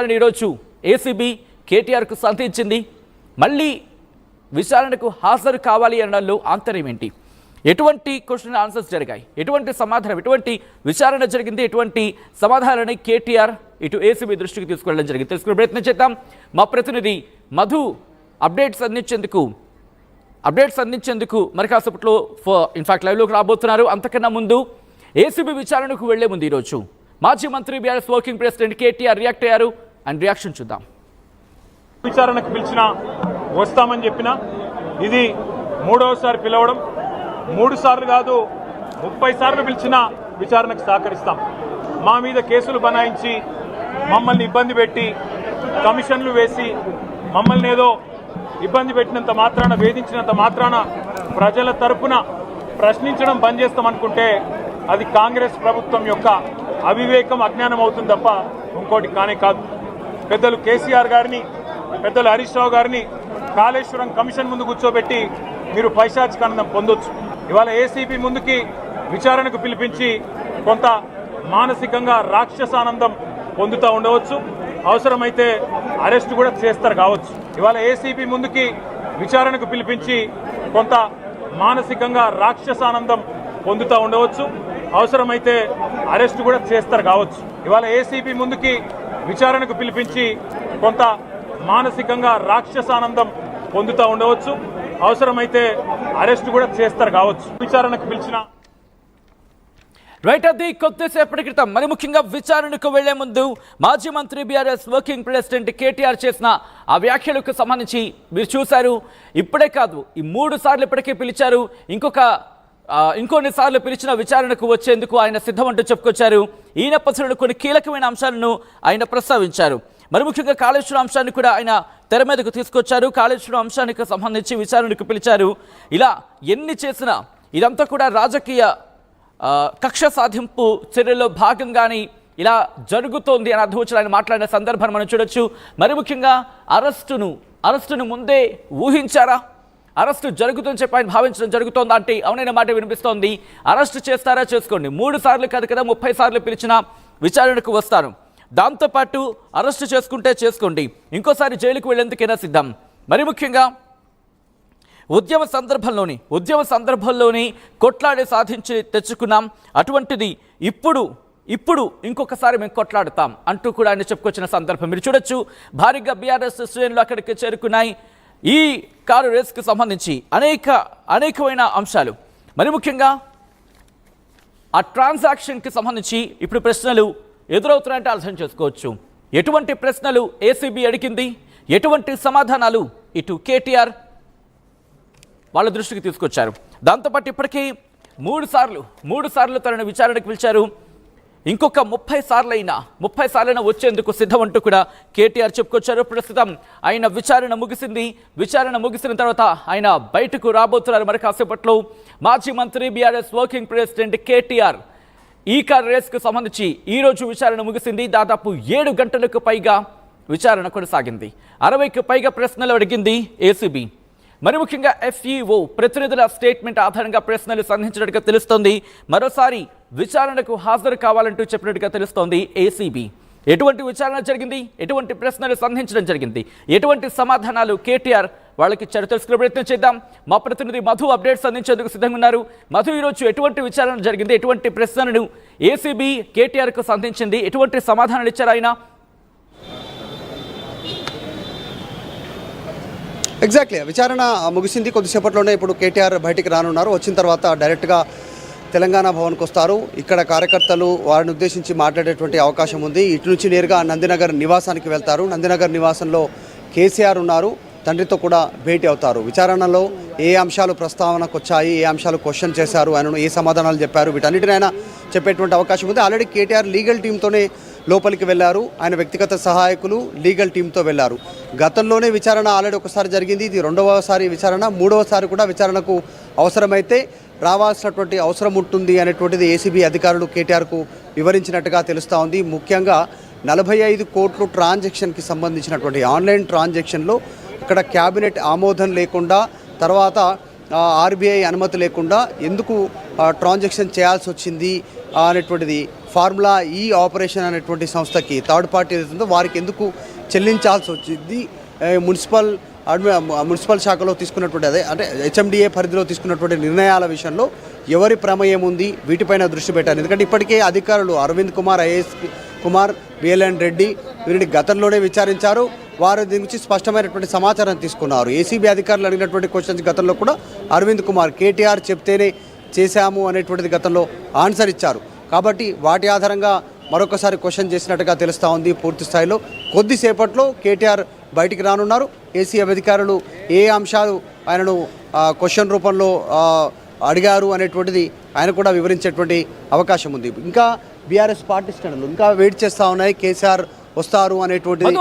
ఈరోజు ఏసీబీ కేటీఆర్కు సంధించింది. మళ్ళీ విచారణకు హాజరు కావాలి అనడంలో ఆంతర్యం ఏంటి? ఎటువంటి క్వశ్చన్ ఆన్సర్స్ జరిగాయి? ఎటువంటి సమాధానం, ఎటువంటి విచారణ జరిగింది? ఎటువంటి సమాధానాన్ని కేటీఆర్ ఇటు ఏసీబీ దృష్టికి తీసుకెళ్లడం జరిగింది? తెలుసుకునే ప్రయత్నం చేద్దాం. మా ప్రతినిధి మధు అప్డేట్స్ అందించేందుకు మరి కాసేపట్లో ఇన్ఫాక్ట్ లైవ్లోకి రాబోతున్నారు. అంతకన్నా ముందు ఏసీబీ విచారణకు వెళ్లే ముందు ఈరోజు మాజీ మంత్రి BRS working president KTR react అయ్యారు. అండ్ రియాక్షన్ చూద్దాం. విచారణకు పిలిచినా వస్తామని చెప్పినా ఇది మూడవసారి పిలవడం, 3 సార్లు కాదు 30 సార్లు పిలిచినా విచారణకు సహకరిస్తాం. మా మీద కేసులు బనాయించి మమ్మల్ని ఇబ్బంది పెట్టి కమిషన్లు వేసి మమ్మల్ని ఏదో ఇబ్బంది పెట్టినంత మాత్రాన, వేధించినంత మాత్రాన ప్రజల తరపున ప్రశ్నించడం బంద్ చేస్తామనుకుంటే అది కాంగ్రెస్ ప్రభుత్వం యొక్క అవివేకం, అజ్ఞానం అవుతుంది తప్ప ఇంకోటి కానే కాదు. పెద్దలు కేసీఆర్ గారిని, పెద్దలు హరీష్ రావు గారిని కాళేశ్వరం కమిషన్ ముందు కూర్చోబెట్టి మీరు పైశాచికానందం పొందొచ్చు. ఇవాళ ఏసీబీ ముందుకి విచారణకు పిలిపించి కొంత మానసికంగా రాక్షసానందం పొందుతూ ఉండవచ్చు. అవసరమైతే అరెస్ట్ కూడా చేస్తారు కావచ్చు. ఇవాళ ఏసీబీ ముందుకి విచారణకు పిలిపించి కొంత మానసికంగా రాక్షసానందం పొందుతూ ఉండవచ్చు. అవసరమైతే అరెస్ట్ కూడా చేస్తారు కావచ్చు. ఇవాళ ఏసీబీ ముందుకి విచారణకు పిలిపించి కొంత మానసికంగా రాక్షసానందం పొందుతూ ఉండవచ్చు. అవసరమైతే అరెస్ట్ కూడా చేస్తారు కావచ్చు. విచారణకు పిలిచిన రైట్. అది కొద్దిసేపటి క్రితం మరి ముఖ్యంగా విచారణకు వెళ్లే ముందు మాజీ మంత్రి బీఆర్ఎస్ వర్కింగ్ ప్రెసిడెంట్ కేటీఆర్ చేసిన ఆ వ్యాఖ్యలకు సంబంధించి మీరు చూశారు. ఇప్పుడే కాదు, ఈ 3 సార్లు ఇప్పటికే పిలిచారు. ఇంకొన్ని సార్లు పిలిచిన విచారణకు వచ్చేందుకు ఆయన సిద్ధమంటూ చెప్పుకొచ్చారు. ఈ నేపథ్యంలో కొన్ని కీలకమైన అంశాలను ఆయన ప్రస్తావించారు. మరి ముఖ్యంగా కాళేశ్వరం అంశాన్ని కూడా ఆయన తెర మీదకు తీసుకొచ్చారు. కాళేశ్వరం అంశానికి సంబంధించి విచారణకు పిలిచారు. ఇలా ఎన్ని చేసినా ఇదంతా కూడా రాజకీయ కక్ష సాధింపు చర్యల్లో భాగంగానే ఇలా జరుగుతోంది అని అర్థం వచ్చి ఆయన మాట్లాడిన సందర్భాన్ని మనం చూడొచ్చు. మరి ముఖ్యంగా అరెస్టును ముందే ఊహించారా? అరెస్టు జరుగుతుందని చెప్పి ఆయన భావించడం జరుగుతోంది అంటే అవునైన మాట వినిపిస్తోంది. అరెస్టు చేస్తారా, చేసుకోండి. 3 సార్లు కాదు కదా, 30 సార్లు పిలిచిన విచారణకు వస్తారు. దాంతోపాటు అరెస్టు చేసుకుంటే చేసుకోండి, ఇంకోసారి జైలుకు వెళ్లేందుకైనా సిద్ధం. మరి ముఖ్యంగా ఉద్యమ సందర్భంలోని కొట్లాడి సాధించి తెచ్చుకున్నాం. అటువంటిది ఇప్పుడు ఇంకొకసారి మేము కొట్లాడుతాం అంటూ కూడా ఆయన చెప్పుకొచ్చిన సందర్భం మీరు చూడొచ్చు. భారీగా బీఆర్ఎస్ శ్రేణులు అక్కడికి చేరుకున్నాయి. ఈ కారు రేసుకు సంబంధించి అనేకమైన అంశాలు, మరి ముఖ్యంగా ఆ ట్రాన్సాక్షన్కి సంబంధించి ఇప్పుడు ప్రశ్నలు ఎదురవుతున్నాయంటే అర్థం చేసుకోవచ్చు. ఎటువంటి ప్రశ్నలు ఏసీబీ అడిగింది, ఎటువంటి సమాధానాలు ఇటు కేటీఆర్ వాళ్ళ దృష్టికి తీసుకొచ్చారు. దాంతోపాటు ఇప్పటికీ 3 సార్లు తనను విచారణకు పిలిచారు. ఇంకొక 30 సార్లైనా వచ్చేందుకు సిద్ధమంటూ కూడా కేటీఆర్ చెప్పుకొచ్చారు. ప్రస్తుతం ఆయన విచారణ ముగిసిన తర్వాత ఆయన బయటకు రాబోతున్నారు. మరి కాసేపట్లో మాజీ మంత్రి బీఆర్ఎస్ వర్కింగ్ ప్రెసిడెంట్ కేటీఆర్ ఈ కార్ రేస్కు సంబంధించి ఈరోజు విచారణ ముగిసింది. దాదాపు 7 గంటలకు పైగా విచారణ కొనసాగింది. 60కి పైగా ప్రశ్నలు అడిగింది ఏసీబీ. మరి ముఖ్యంగా ఎఫ్ఈఓ ప్రతినిధుల స్టేట్మెంట్ ఆధారంగా ప్రశ్నలు సంధించినట్టుగా తెలుస్తోంది. మరోసారి విచారణకు హాజరు కావాలంటూ చెప్పినట్టుగా తెలుస్తోంది ఏసీబీ. ఎటువంటి విచారణ జరిగింది, ఎటువంటి ప్రశ్నలు సంధించడం జరిగింది, ఎటువంటి సమాధానాలు కేటీఆర్ వాళ్ళకి ఇచ్చారు తెలుసుకునే ప్రయత్నం చేద్దాం. మా ప్రతినిధి మధు అప్డేట్స్ అందించేందుకు సిద్ధంగా ఉన్నారు. మధు, ఈరోజు ఎటువంటి విచారణ జరిగింది, ఎటువంటి ప్రశ్నలను ఏసీబీ కేటీఆర్కు సంధించింది, ఎటువంటి సమాధానాలు ఇచ్చారు ఆయన? ఎగ్జాక్ట్లీ విచారణ ముగిసింది. కొద్దిసేపట్లోనే ఇప్పుడు కేటీఆర్ బయటికి రానున్నారు. వచ్చిన తర్వాత డైరెక్ట్గా తెలంగాణ భవన్కి వస్తారు. ఇక్కడ కార్యకర్తలు వారిని ఉద్దేశించి మాట్లాడేటువంటి అవకాశం ఉంది. ఇటు నుంచి నేరుగా నందినగర్ నివాసానికి వెళ్తారు. నందినగర్ నివాసంలో కేసీఆర్ ఉన్నారు. తండ్రితో కూడా భేటీ అవుతారు. విచారణలో ఏ అంశాలు ప్రస్తావనకు వచ్చాయి, ఏ అంశాలు క్వశ్చన్ చేశారు, ఆయనను ఏ సమాధానాలు చెప్పారు, వీటన్నిటిని ఆయన చెప్పేటువంటి అవకాశం ఉంది. ఆల్రెడీ కేటీఆర్ లీగల్ టీంతోనే లోపలికి వెళ్ళారు. ఆయన వ్యక్తిగత సహాయకులు లీగల్ టీంతో వెళ్ళారు. గతంలోనే విచారణ ఆల్రెడీ ఒకసారి జరిగింది. ఇది 2వసారి విచారణ. 3వసారి కూడా విచారణకు అవసరమైతే రావాల్సినటువంటి అవసరం ఉంటుంది అనేటువంటిది ఏసీబీ అధికారులు కేటీఆర్కు వివరించినట్టుగా తెలుస్తూ ఉంది. ముఖ్యంగా 45 కోట్లు ట్రాన్సాక్షన్కి సంబంధించినటువంటి ఆన్లైన్ ట్రాన్సాక్షన్లో ఇక్కడ క్యాబినెట్ ఆమోదం లేకుండా, తర్వాత ఆర్బీఐ అనుమతి లేకుండా ఎందుకు ట్రాన్సాక్షన్ చేయాల్సి వచ్చింది అనేటువంటిది ఫార్ములా ఈ ఆపరేషన్ అనేటువంటి సంస్థకి థర్డ్ పార్టీ ఏదైతుందో వారికి ఎందుకు చెల్లించాల్సి వచ్చింది? మున్సిపల్ శాఖలో తీసుకున్నటువంటి అదే అంటే హెచ్ఎండిఏ పరిధిలో తీసుకున్నటువంటి నిర్ణయాల విషయంలో ఎవరి ప్రమేయం ఉంది వీటిపైన దృష్టి పెట్టారు. ఎందుకంటే ఇప్పటికే అధికారులు అరవింద్ కుమార్, ఐఏఎస్ కుమార్, బిఎల్ఎన్ రెడ్డి వీరిని గతంలోనే విచారించారు. వారు దీని గురించి స్పష్టమైనటువంటి సమాచారం తీసుకున్నారు. ఏసీబీ అధికారులు అడిగినటువంటి క్వశ్చన్స్ గతంలో కూడా అరవింద్ కుమార్ కేటీఆర్ చెప్తేనే చేశాము అనేటువంటిది గతంలో ఆన్సర్ ఇచ్చారు. కాబట్టి వాటి ఆధారంగా మరొకసారి క్వశ్చన్ చేసినట్టుగా తెలుస్తూ ఉంది. పూర్తి స్థాయిలో కొద్దిసేపట్లో కేటీఆర్ బయటికి రానున్నారు. ఏసీబీ అధికారులు ఏ అంశాలు ఆయనను క్వశ్చన్ రూపంలో అడిగారు అనేటువంటిది ఆయన కూడా వివరించేటువంటి అవకాశం ఉంది. ఇంకా బీఆర్ఎస్ పార్టీ శ్రేణులు ఇంకా వెయిట్ చేస్తూ ఉన్నాయి. కేసీఆర్ వస్తారు అనేటువంటిది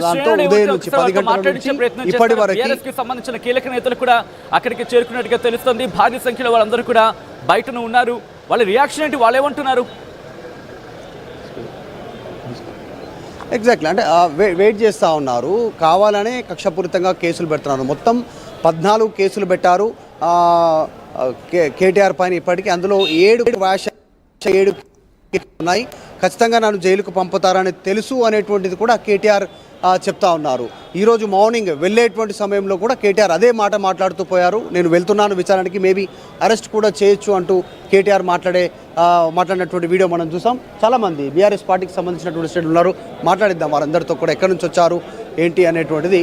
దాంతో ఉదయం నుంచి 10 గంటల నుంచి ఇప్పటి వరకు సంబంధించిన కీలక నేతలు కూడా అక్కడికి చేరుకున్నట్టుగా తెలుస్తుంది. భారీ సంఖ్యలో వాళ్ళందరూ కూడా బయటను ఉన్నారు. వాళ్ళ రియాక్షన్ ఏంటి? వాళ్ళు ఏమంటున్నారు? ఎగ్జాక్ట్లీ అంటే వెయిట్ చేస్తూ ఉన్నారు. కావాలనే కక్షపూరితంగా కేసులు పెడుతున్నారు. మొత్తం 14 కేసులు పెట్టారు కేటీఆర్ పైన ఇప్పటికీ. అందులో 7 ఉన్నాయి. ఖచ్చితంగా నన్ను జైలుకు పంపుతారని తెలుసు అనేటువంటిది కూడా కేటీఆర్ చెప్తా ఉన్నారు. ఈరోజు మార్నింగ్ వెళ్ళేటువంటి సమయంలో కూడా కేటీఆర్ అదే మాట మాట్లాడుతూ పోయారు. నేను వెళ్తున్నాను విచారణకి, మేబీ అరెస్ట్ కూడా చేయొచ్చు అంటూ కేటీఆర్ మాట్లాడినటువంటి వీడియో మనం చూసాం. చాలామంది బీఆర్ఎస్ పార్టీకి సంబంధించినటువంటి స్టేట్లు ఉన్నారు. మాట్లాడిద్దాం వారందరితో కూడా ఎక్కడి నుంచి వచ్చారు ఏంటి అనేటువంటిది.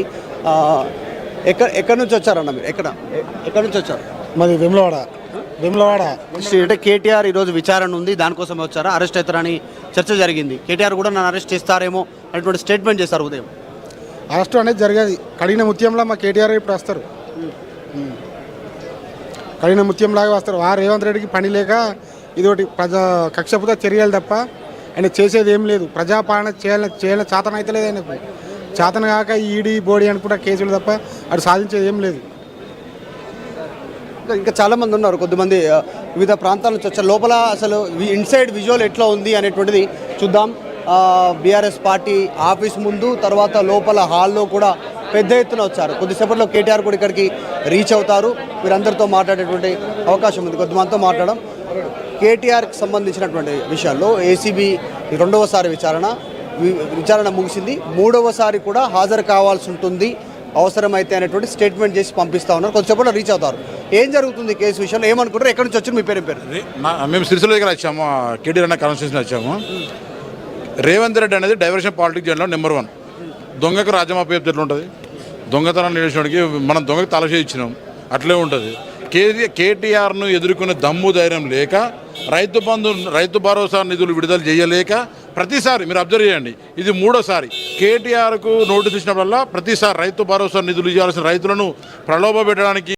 ఎక్కడి నుంచి వచ్చారన్న మీరు? ఎక్కడి నుంచి వచ్చారు? మాది వేములవాడ. అంటే కేటీఆర్ ఈరోజు విచారణ ఉంది, దానికోసం వచ్చారా? అరెస్ట్ అవుతారని చర్చ జరిగింది. కేటీఆర్ కూడా నన్ను అరెస్ట్ చేస్తారేమో అనేటువంటి స్టేట్మెంట్ చేశారు ఉదయం. అరెస్ట్ అనేది జరిగేది కడిగిన ముత్యంలా మా కేటీఆర్ ఇప్పుడు వస్తారు. కడిగిన ముత్యంలాగా వస్తారు. రేవంత్ రెడ్డికి పని లేక ఇదొకటి కక్షపూత చర్యలు తప్ప ఆయన చేసేది ఏం లేదు. ప్రజాపాలన చేయాలని చేతన అయితే లేదు ఆయనకు. చేతన కాక ఈడీ బోడీ అనుకుంటా కేసులు తప్ప అది సాధించేది ఏం లేదు. ఇంకా చాలామంది ఉన్నారు. కొద్దిమంది వివిధ ప్రాంతాల నుంచి వచ్చారు. లోపల అసలు ఇన్సైడ్ విజువల్ ఎట్లా ఉంది అనేటువంటిది చూద్దాం. బీఆర్ఎస్ పార్టీ ఆఫీస్ ముందు, తర్వాత లోపల హాల్లో కూడా పెద్ద ఎత్తున వచ్చారు. కొద్దిసేపట్లో కేటీఆర్ కూడా ఇక్కడికి రీచ్ అవుతారు. వీరందరితో మాట్లాడేటువంటి అవకాశం ఉంది. కొద్దిమందితో మాట్లాడడం. కేటీఆర్కి సంబంధించినటువంటి విషయాల్లో ఏసీబీ 2వసారి విచారణ ముగిసింది. 3వసారి కూడా హాజరు కావాల్సి ఉంటుంది అవసరమైతే అనేటువంటి స్టేట్మెంట్ చేసి పంపిస్తా ఉన్నారు. కొద్దిసేపట్లో రీచ్ అవుతారు. ఏం జరుగుతుంది కేసు విషయంలో ఏమనుకుంటారు? ఎక్కడి నుంచి వచ్చారు? మీ పేరు? మేము సిరిసిల్ల దగ్గర వచ్చాము. కేటీఆర్ అన్న కాన్స్టిట్యూషన్ వచ్చాము. రేవంత్ రెడ్డి అనేది డైవర్షన్ పాలిటిక్స్ జెండా నెంబర్ 1. దొంగకు రాజ్యమాపే ఎట్లా ఉంటుంది? దొంగతనాన్ని నిలిచినోడికి మనం దొంగకు తలసే ఇచ్చినాం, అట్లే ఉంటుంది. కేటీఆర్ను ఎదుర్కొనే దమ్ము ధైర్యం లేక, రైతు భరోసా నిధులు విడుదల చేయలేక ప్రతిసారి మీరు అబ్జర్వ్ చేయండి, ఇది 3వసారి కేటీఆర్కు నోటీస్ ఇచ్చినప్పుడల్లా ప్రతిసారి రైతు భరోసా నిధులు ఇవ్వాల్సిన రైతులను ప్రలోభ పెట్టడానికి